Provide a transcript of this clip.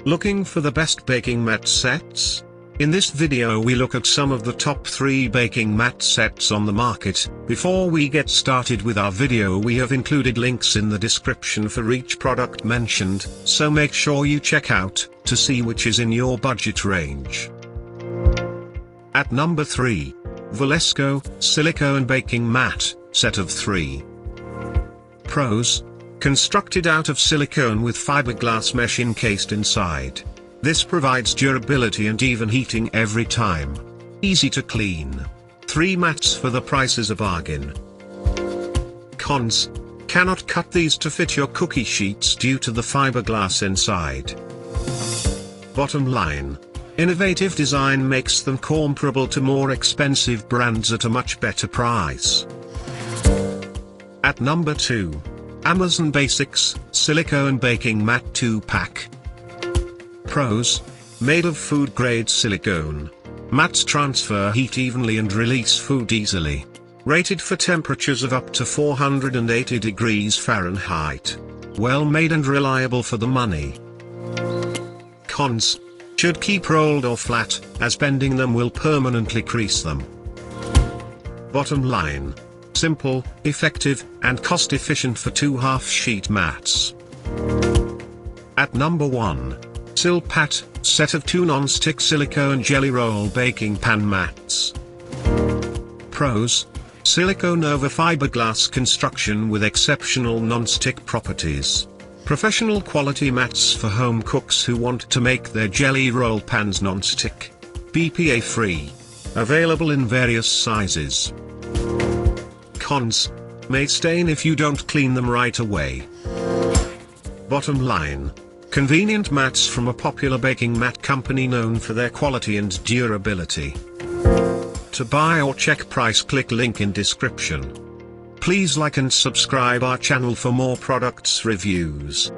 Looking for the best baking mat sets? In this video we look at some of the top 3 baking mat sets on the market. Before we get started with our video, we have included links in the description for each product mentioned, so make sure you check out, to see which is in your budget range. At number 3. Velesco, Silicone Baking Mat, Set of 3. Pros: constructed out of silicone with fiberglass mesh encased inside. This provides durability and even heating every time. Easy to clean. 3 mats for the price is a bargain. Cons: cannot cut these to fit your cookie sheets due to the fiberglass inside. Bottom line: innovative design makes them comparable to more expensive brands at a much better price. At number 2. Amazon Basics, Silicone Baking Mat 2-pack. Pros: made of food-grade silicone. Mats transfer heat evenly and release food easily. Rated for temperatures of up to 480 degrees Fahrenheit. Well made and reliable for the money. Cons: should keep rolled or flat, as bending them will permanently crease them. Bottom line: simple, effective, and cost-efficient for 2 half-sheet mats. At number 1. Silpat, set of 2 non-stick silicone jelly roll baking pan mats. Pros: silicone over fiberglass construction with exceptional non-stick properties. Professional quality mats for home cooks who want to make their jelly roll pans non-stick. BPA free. Available in various sizes. Cons: may stain if you don't clean them right away. Bottom line: convenient mats from a popular baking mat company known for their quality and durability. To buy or check price, click link in description. Please like and subscribe our channel for more products reviews.